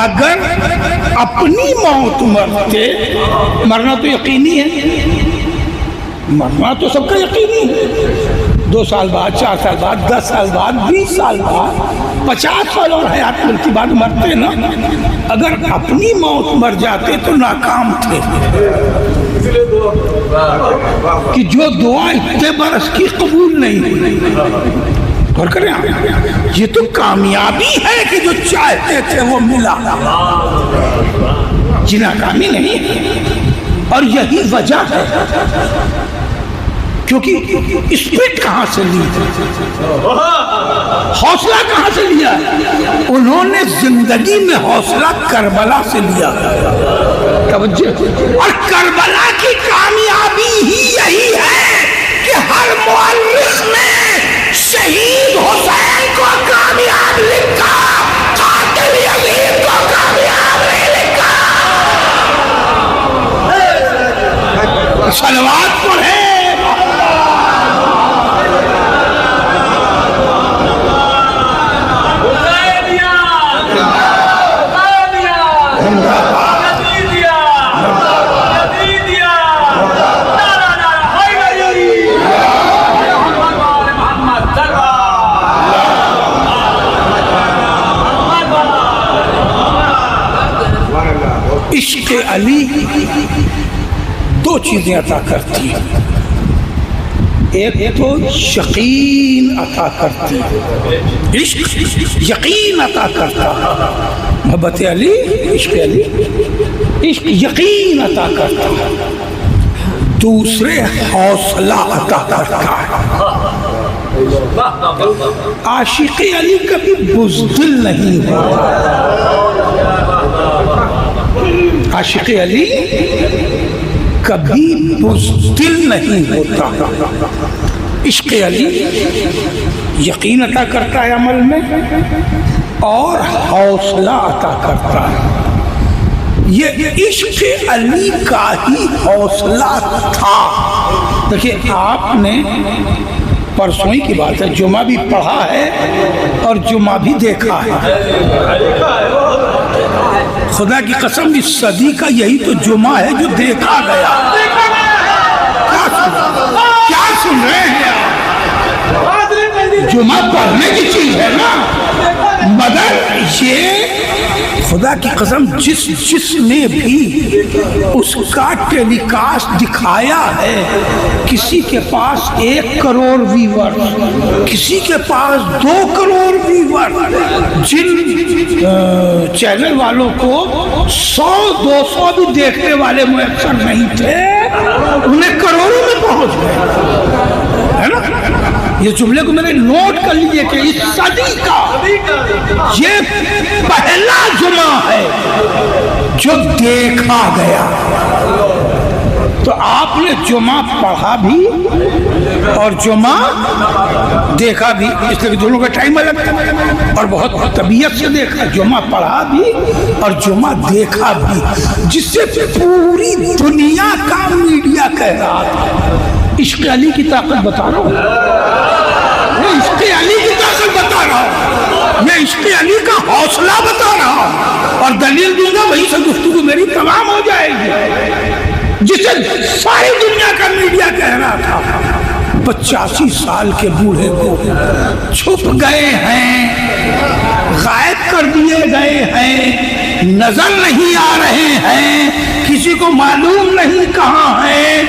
اگر اپنی موت مرتے، مرنا تو یقینی ہے، مرنا تو سب کا یقینی ہے، 2 سال بعد، 4 سال بعد، 10 سال بعد، 20 سال بعد، 50 سال اور حیات ملتی بعد مرتے نا۔ اگر اپنی موت مر جاتے تو ناکام تھے، کہ جو دعا اتنے برس کی قبول نہیں ہوئی۔ اور کریں یہ تو کامیابی ہے کہ جو چاہتے تھے وہ ملا، یہ ناکامی نہیں۔ اور یہی وجہ ہے کیونکہ اسپرٹ کہاں سے لی، حوصلہ کہاں سے لیا؟ انہوں نے زندگی میں حوصلہ کربلا سے لیا۔ اور کربلا کی کامیابی ہی یہی ہے کہ ہر مورخ نے شہید حسین کو کامیاب لکھا، قاتل یزید کو کامیاب نہیں لکھا۔ صلوات پڑھیں۔ عشق علی دو چیزیں عطا کرتی ہے، ایک تو یقین عطا کرتی ہے، عشق یقین عطا کرتا ہے، محبت علی عشق علی عشق یقین عطا کرتا ہے، دوسرے حوصلہ عطا کرتا ہے۔ عاشق علی کبھی بزدل نہیں ہوتا، عاشق علی کبھی بزدل نہیں ہوتا۔ عشق علی یقین عطا کرتا ہے عمل میں اور حوصلہ عطا کرتا ہے۔ یہ عشق علی کا ہی حوصلہ تھا۔ دیکھیے آپ نے پرسویں کی بات ہے، جمعہ بھی پڑھا ہے اور جمعہ بھی دیکھا ہے۔ خدا کی قسم اس صدی کا یہی تو جمعہ ہے جو دیکھا گیا۔ کیا سن رہے ہیں آپ؟ جمعہ پڑھنے کی چیز ہے نا، مگر یہ خدا کی قسم جس نے بھی اس کا ٹیلی کاسٹ دکھایا ہے، کسی کے پاس 1 کروڑ ویور، کسی کے پاس 2 کروڑ ویور، جن چینل والوں کو 100-200 بھی دیکھنے والے میسر نہیں تھے، انہیں کروڑوں میں پہنچ گئے، ہے نا؟ یہ جملے کو میں نے نوٹ کر لیجئے کہ اس صدی کا یہ پہلا جمعہ ہے جو دیکھا گیا۔ تو آپ نے جمعہ پڑھا بھی اور جمعہ دیکھا بھی، اس لیے دونوں کا ٹائم الگ ہے اور بہت طبیعت سے دیکھا۔ جمعہ پڑھا بھی اور جمعہ دیکھا بھی، جس سے پوری دنیا کا میڈیا کہہ رہا تھا عشق علی کی طاقت بتا رہا ہوں، میں عشق علی کی طاقت بتا رہا ہوں، میں عشق علی کا حوصلہ بتا رہا ہوں، اور دلیل دوں گا وہیں سے گفتگو میری تمام ہو جائے گی، جسے ساری دنیا کا میڈیا کہہ رہا تھا 85 سال کے بوڑھے کو چھپ گئے ہیں، غائب کر دیے گئے ہیں، نظر نہیں آ رہے ہیں، کسی کو معلوم نہیں کہاں ہے۔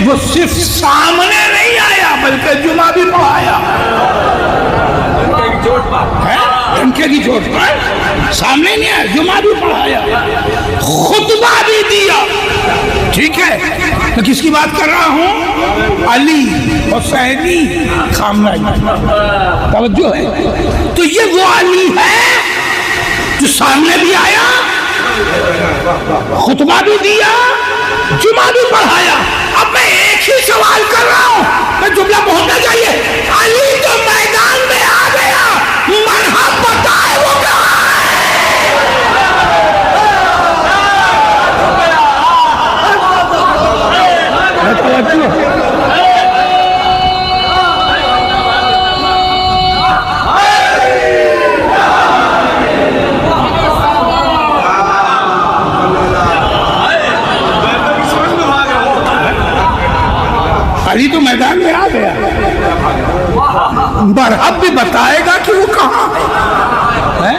وہ صرف سامنے نہیں آیا بلکہ جمعہ بھی پڑھایا، ڈنکے کی چوٹ پر سامنے نہیں آیا، جمعہ بھی پڑھایا، خطبہ بھی دیا۔ ٹھیک ہے، میں کس کی بات کر رہا ہوں؟ علی حسینی خامنہئی، توجہ ہے؟ تو یہ وہ علی ہے جو سامنے بھی آیا، خطبہ بھی دیا، جمعہ بھی پڑھایا۔ اب میں ایک ہی سوال کر رہا ہوں، میں جملہ پہنچنا چاہیے، علی تو میدان میں آ گیا، مرحب بتائے وہ کہاں ہے؟ علی تو میدان میں آ گیا، مرحب بھی بتائے گا کہ وہ کہاں ہے۔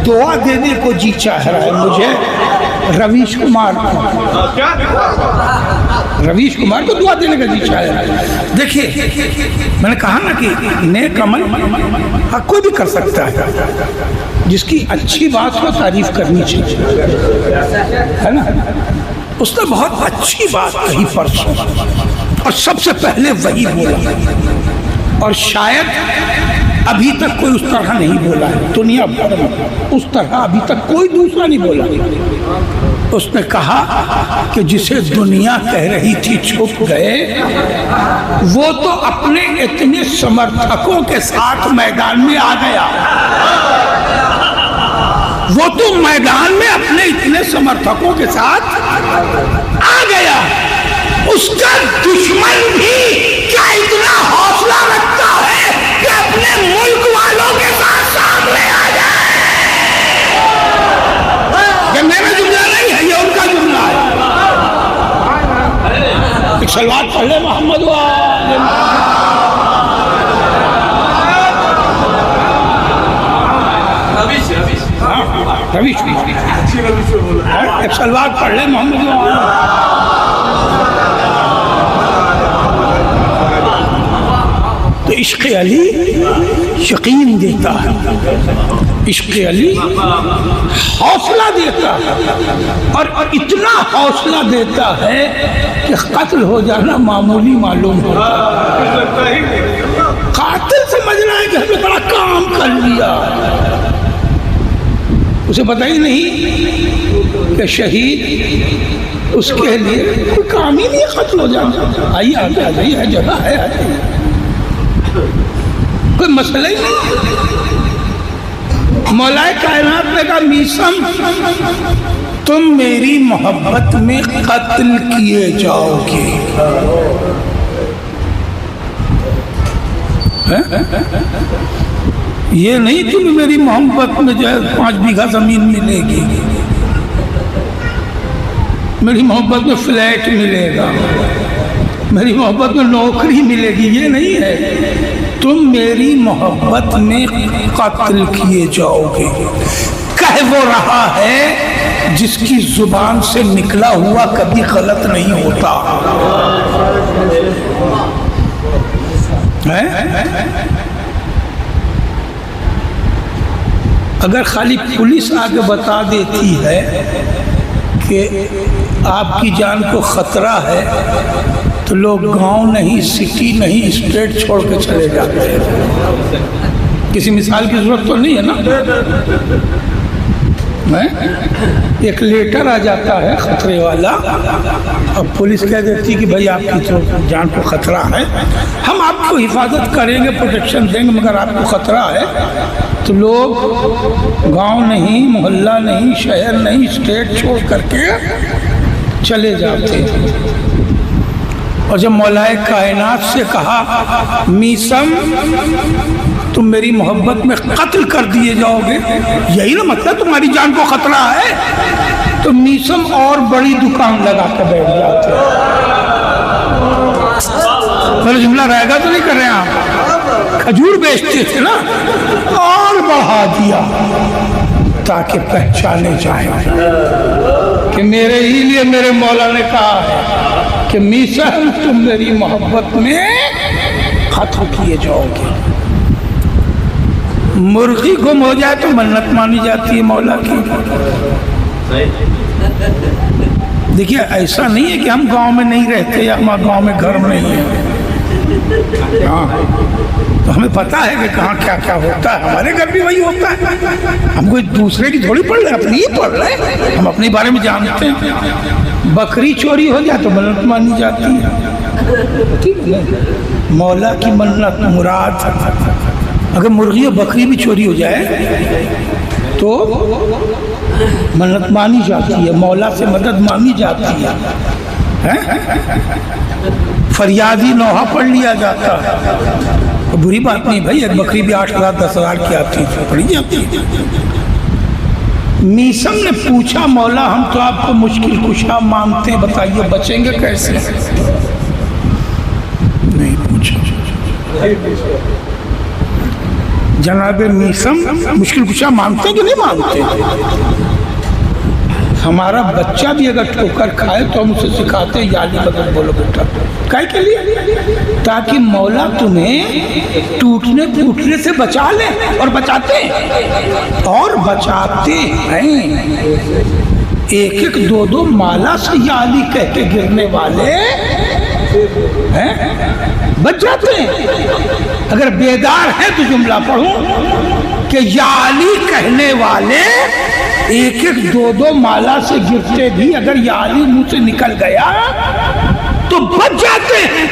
دعا دینے کو جی چاہ رہا ہے مجھے رویش کمار کو دعا دینے کا جی چاہ رہا ہے۔ دیکھیے میں نے کہا نا کہ نیک عمل کوئی بھی کر سکتا ہے، جس کی اچھی بات کو تعریف کرنی چاہیے، ہے نا؟ اس نے بہت اچھی بات کہی پرسوں، اور سب سے پہلے وہی بولا، اور شاید ابھی تک کوئی اس طرح نہیں بولا ہے دنیا بھر میں، اس طرح ابھی تک کوئی دوسرا نہیں بولا۔ اس نے کہا کہ جسے دنیا کہہ رہی تھی چھپ گئے، وہ تو اپنے اتنے سمرتھکوں کے ساتھ میدان میں آ گیا، وہ تو میدان میں اپنے اتنے سمرتھکوں کے ساتھ آ گیا۔ اس کا دشمن بھی کیا اتنا حوصلہ رکھتا ہے کہ اپنے ملک والوں کے ساتھ سامنے آ جائے؟ یہ میرا جملہ نہیں ہے، یہ ان کا جملہ ہے۔ ایک صلوات پڑھ لے محمد رویش ایک صلوات پڑھ لے محمد تو عشق علی یقین دیتا ہے، عشق علی حوصلہ دیتا ہے، اور اتنا حوصلہ دیتا ہے کہ قتل ہو جانا معمولی معلوم ہوتا ہے۔ قاتل سمجھ رہا ہے کہ ہمیں بڑا کام کر لیا، اسے پتہ ہی نہیں کہ شہید اس کے لیے کوئی کام ہی نہیں، قتل ہو جانا۔ آئیے آگے آ جائیے، جگہ ہے، کوئی مسئلہ ہی نہیں۔ مولا کائنات نے کہا میثم تم میری محبت میں قتل کیے جاؤ گے۔ یہ نہیں تم میری محبت میں جو ہے 5 بیگھہ زمین ملے گی، میری محبت میں فلیٹ ملے گا، میری محبت میں نوکری ملے گی، یہ نہیں ہے۔ تم میری محبت میں قتل کیے جاؤ گے۔ کہہ وہ رہا ہے جس کی زبان سے نکلا ہوا کبھی غلط نہیں ہوتا۔ اگر خالی پولیس آگے بتا دیتی ہے کہ آپ کی جان کو خطرہ ہے تو لوگ گاؤں نہیں، سٹی نہیں، اسٹیٹ چھوڑ کے چلے جاتے ہیں۔ کسی مثال کی ضرورت تو نہیں ہے نا؟ ایک لیٹر آ جاتا ہے خطرے والا، اب پولیس کہہ دیتی کہ بھائی آپ کی تو جان کو خطرہ ہے، ہم آپ کو حفاظت کریں گے، پروٹیکشن دیں گے، مگر آپ کو خطرہ ہے، تو لوگ گاؤں نہیں، محلہ نہیں، شہر نہیں، اسٹیٹ چھوڑ کر کے چلے جاتے ہیں۔ اور جب مولا کائنات سے کہا میثم تم میری محبت میں قتل کر دیے جاؤ گے، یہی نا مطلب تمہاری جان کو خطرہ ہے، تو میثم اور بڑی دکان لگا کے بیٹھ جاتے ہیں۔ میرا جملہ رہے گا تو نہیں کر رہے ہیں آپ؟ کھجور بیچتے تھے نا، اور بڑھا دیا تاکہ پہچانے جائیں کہ میرے ہی لیے میرے مولا نے کہا ہے کہ میثم تم میری محبت میں قتل کیے جاؤ گے۔ مرغی گم ہو جائے تو منت مانی جاتی ہے مولا کی۔ دیکھیے ایسا نہیں ہے کہ ہم گاؤں میں نہیں رہتے یا ہمارے گاؤں میں گھر نہیں ہے، ہاں تو ہمیں پتا ہے کہ کہاں کیا کیا ہوتا ہے، ہمارے گھر بھی وہی ہوتا ہے، ہم کوئی دوسرے کی تھوڑی پڑھ رہے، اپنی ہی پڑھ رہے، ہم اپنے بارے میں جانتے ہیں۔ بکری چوری ہو جائے تو منت مانی جاتی ہے، مولا کی منت مراد۔ اگر مرغی اور بکری بھی چوری ہو جائے تو منت مانی جاتی ہے، مولا سے مدد مانگی جاتی ہے، فریادی نوحہ پڑھ لیا جاتا ہے۔ بری بات نہیں بھائی، ایک بکری بھی 8,000 10,000 کی آتی ہے، پڑھی جاتی ہے۔ میثم نے پوچھا مولا ہم تو آپ کو مشکل کشا مانتے ہیں، بتائیے بچیں گے کیسے؟ نہیں پوچھا۔ جناب میثم مشکل کشا مانتے ہیں کہ نہیں مانتے؟ ہمارا بچہ بھی اگر ٹھوکر کھائے تو ہم اسے سکھاتے ہیں یا علی مدد بولو بیٹا، کائے کے لیے؟ تاکہ مولا تمہیں ٹوٹنے پھوٹنے سے بچا لے، اور بچاتے ہیں۔ ایک ایک 2 مالا سے یا علی کہہ کے گرنے والے بچ جاتے ہیں۔ اگر بیدار ہے تو جملہ پڑھوں کہ یا علی کہنے والے ایک ایک 2 مالا سے گرتے بھی اگر یا علی منہ سے نکل گیا تو بچ جاتے ہیں،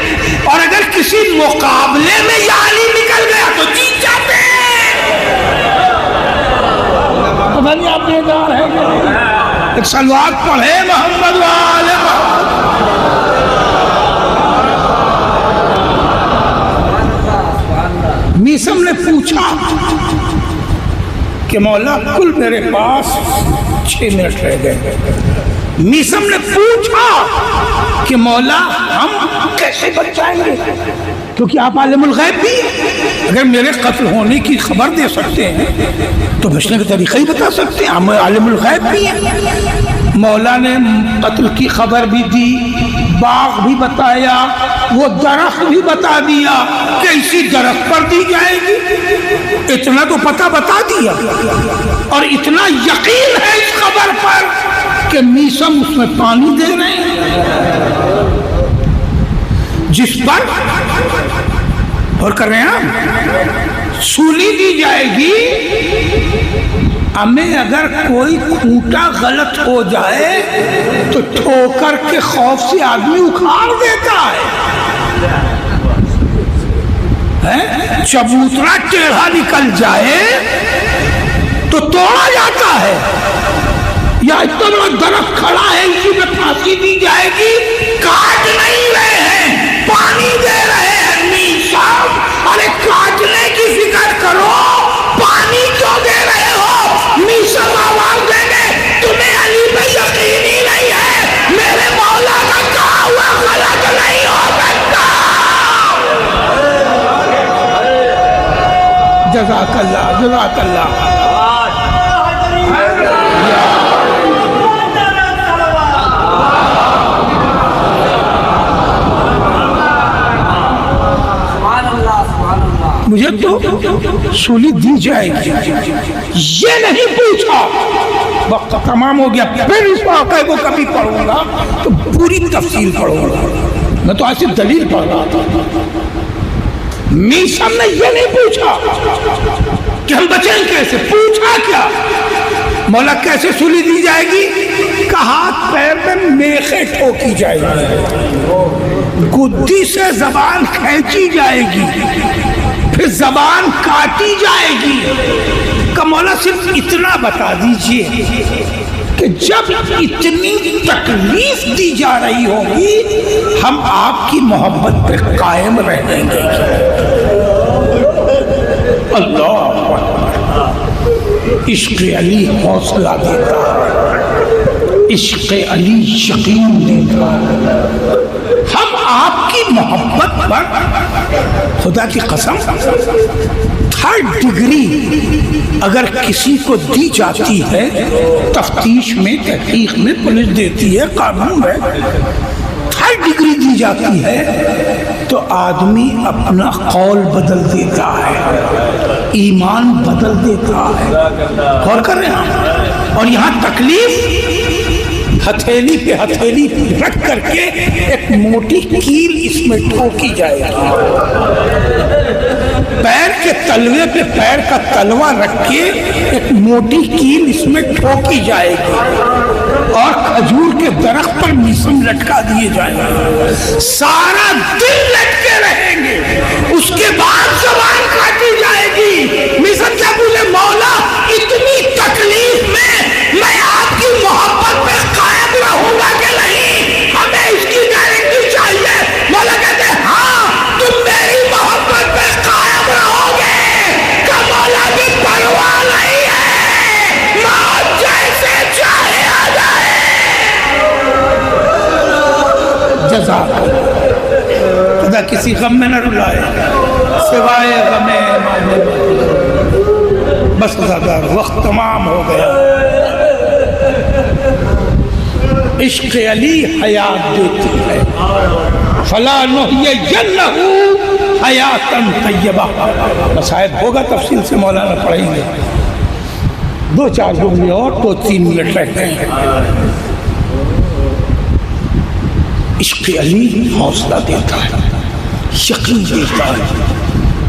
اور اگر کسی مقابلے میں یا علی نکل گیا تو جیت جاتے ہیں۔ تو بھائی آپ بیدار ہیں کہ نہیں؟ ایک صلوات پڑھے محمد وآل محمد۔ میثم نے پوچھا کہ مولا کل میرے پاس 6 منٹ رہ گئے۔ میثم نے پوچھا کہ مولا ہم کیسے بچ جائیں گے، کیونکہ آپ عالم الغیب بھی ہیں، اگر میرے قتل ہونے کی خبر دے سکتے ہیں تو بچنے کا طریقہ ہی بتا سکتے ہیں، ہم عالم الغیب بھی ہیں۔ مولا نے قتل کی خبر بھی دی، باغ بھی بتایا، وہ درخت بھی بتا دیا کہ اسی درخت پر دی جائے گی۔ اتنا تو پتہ بتا دیا، اور اتنا یقین ہے اس خبر پر کہ میثم اس میں پانی دے رہے ہیں، جس پر اور کر رہے ہیں ہم سولی دی جائے گی۔ ہمیں اگر کوئی کھوٹا غلط ہو جائے تو ٹھوکر کے خوف سے آدمی اکھاڑ دیتا ہے، چبوترا ٹیڑھا نکل جائے تو توڑا جاتا ہے، یا اتنا بڑا درخت کھڑا ہے اسی میں پھانسی دی جائے گی، کاٹ نہیں رہے ہیں، پانی دے رہے ہیں۔ میثم، ارے کاٹنے کی فکر کرو، پانی کیوں دے رہے ہو؟ میثم آواز دیں گے تمہیں علی پہ یقین ہی نہیں ہے، میرے مولا کا کہا ہوا غلط نہیں ہو سکتا۔ جزاک اللہ، جزاک اللہ۔ مجھے تو سولی دی جائے گی، یہ نہیں پوچھا، وقت تمام ہو گیا، پھر اس واقعے کو کبھی پڑھوں گا تو پوری تفصیل پڑھوں گا، میں تو ایسی دلیل پڑھ رہا تھا۔ میثم نے یہ نہیں پوچھا کہ ہم بچیں کیسے، پوچھا کیا مولا کیسے سولی دی جائے گی؟ کہا پیر میں میخیں ٹھوکی جائے گی، گدی سے زبان کھینچی جائے گی، پھر زبان کاٹی جائے گی۔ کہ مولا صرف اتنا بتا دیجئے کہ جب اتنی تکلیف دی جا رہی ہوگی ہم آپ کی محبت پہ قائم رہیں گے۔ اللہ عشق علی حوصلہ دیتا، عشق علی یقین دیتا۔ ہم آپ کی محبت پر خدا کی قسم 3rd ڈگری اگر کسی کو دی جاتی ہے، تفتیش میں، تحقیق میں پولیس دیتی ہے، قانون ہے، 3rd ڈگری دی جاتی ہے تو آدمی اپنا قول بدل دیتا ہے، ایمان بدل دیتا ہے۔ غور کر رہے ہیں؟ اور یہاں تکلیف ہتھیلی پہ ہتھیلی رکھ کر کے ایک موٹی کیل اس میں ٹھوکی جائے گی، پیر کے تلوے پہ پیر کا تلوہ رکھ کے ایک موٹی کیل اس میں ٹھوکی جائے گی، اور کھجور کے درخت پر میثم لٹکا دیے جائیں گے، سارا دن لٹکے رہیں گے، اس کے بعد زبان کاٹی جائے گی۔ میثم کیا بولے؟ مولا اتنی تکلیف میں میں آپ کی محبت پہ قائم رہوں گا کہ نہیں؟ ہمیں اس کی گارنٹی چاہیے۔ مولا کہتے ہیں ہاں تم میری محبت پہ قائم رہو گے، کہ مولا کی پرواہ نہیں ہے، موت جیسے چاہے آ جائے۔ جزاک خدا کسی غم میں نہ رلائے سوائے غم ایمان۔ بس زیادہ وقت تمام ہو گیا۔ عشق علی حیات دیتی ہے، فلا نحیینہ حیاتا طیبہ۔ شاید ہوگا تفصیل سے مولانا پڑھیں گے، 2-4 جملے اور 2-3 منٹ رہتے ہیں۔ عشق علی حوصلہ دیتا ہے، یقین دیتا ہے۔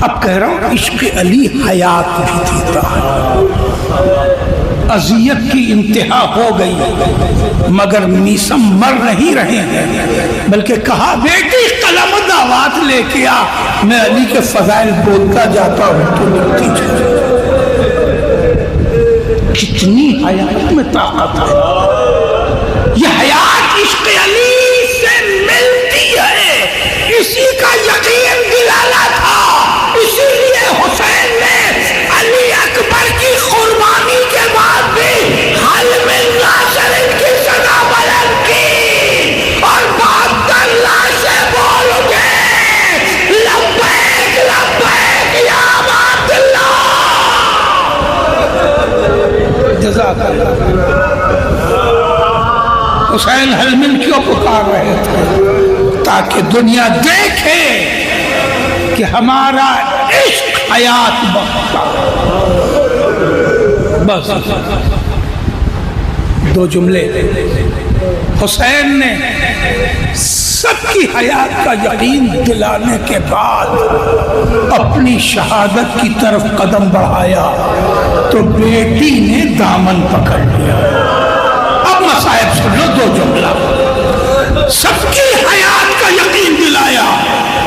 اب کہہ رہا ہوں عشق علی حیات بھی دیتا ہے۔ اذیت کی انتہا ہو گئی مگر میثم مر نہیں رہے ہیں، بلکہ کہا بیٹی قلم دعوات لے کے آ، میں علی کے فضائل بولتا جاتا ہوں تو لکھتی جاتی۔ کتنی حیات میں طاقت ہے، یہ حیات عشق علی سے ملتی ہے، اسی کا یقین دلانا تھا۔ اسی لیے حسین نے علی اکبر کی قربانی کے بعد بھی حل من ناصر کی صدا بلند کی، اور 72 لاشیں بول اٹھے لبیک لبیک یا عبداللہ۔ جزاک اللہ۔ حسین حلمن کیوں پکار رہے تھے؟ تاکہ دنیا دیکھے کہ ہمارا عشق حیات بخشا۔ بس دو جملے حسین نے سب کی حیات کا یقین دلانے کے بعد اپنی شہادت کی طرف قدم بڑھایا تو بیٹی نے دامن پکڑ لیا۔ اب مصائب سن لو، دو جملہ، سب کی حیات کا یقین دلایا،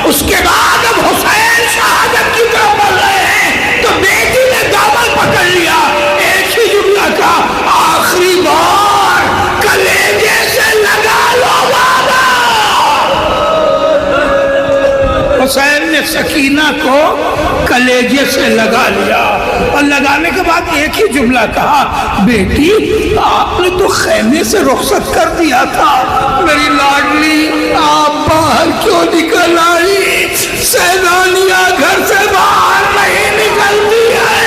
اس کے بعد اب حسین شہادت کی طرف بڑھ رہے ہیں تو بیٹی نے دامن پکڑ لیا۔ ایک ہی جملہ کا، آخری بار کلیجے سے لگا لو بابا۔ حسین نے سکینہ کو کلیجے سے لگا لیا اور لگانے کے بعد ایک ہی جملہ کہا، بیٹی آپ نے تو خیمے سے رخصت کر دیا تھا، میری لاڈلی آپ باہر کیوں نکل آئی؟ سیدانیہ گھر سے باہر نہیں نکلتی ہے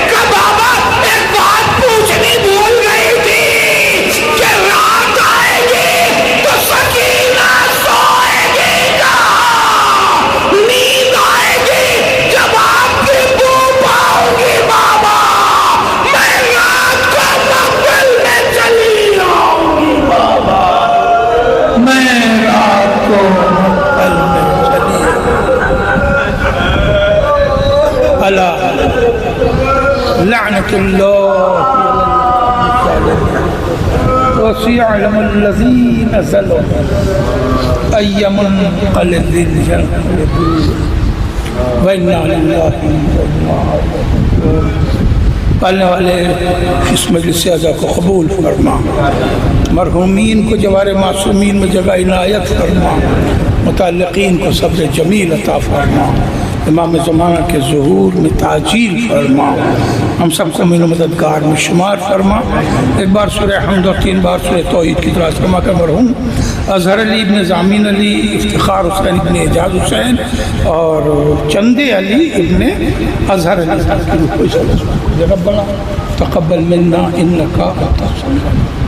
کہ بابا ایک بات پوچھنی بھول گئی تھی کہ رات آئے گی تو سکینہ سوئے گی کہاں؟ نیند آئے گی جب آپ کی بو پاؤں گی بابا، میں رات کو مقبل میں چلی آؤں گی بابا، میں رات کو مقبل میں چلی اللہ لعنت اللہ وسيعلم الذين ظلموا أي منقلب ينقلبون وإنا لله وإنا إليه راجعون۔ پالنے والے اس مجلس اعزا کو قبول فرما، مرحومین کو جوار معصومین میں جگہ عنایت فرما، متعلقین کو صبر جمیل عطا فرما، امام زمانہ کے ظہور میں تعجیل فرما، ہم سب کو من و مددگار میں شمار فرما۔ ایک بار سورہ حمد اور 3 بار سورہ توحید کی دعا فرما کر مرحوم اظہر علی ابن زامین علی، افتخار حسین ابن اعجاز حسین اور چندے علی ابن اظہر علی کی روح کو ربنا تقبل منا انکا انت السمیع العلیم۔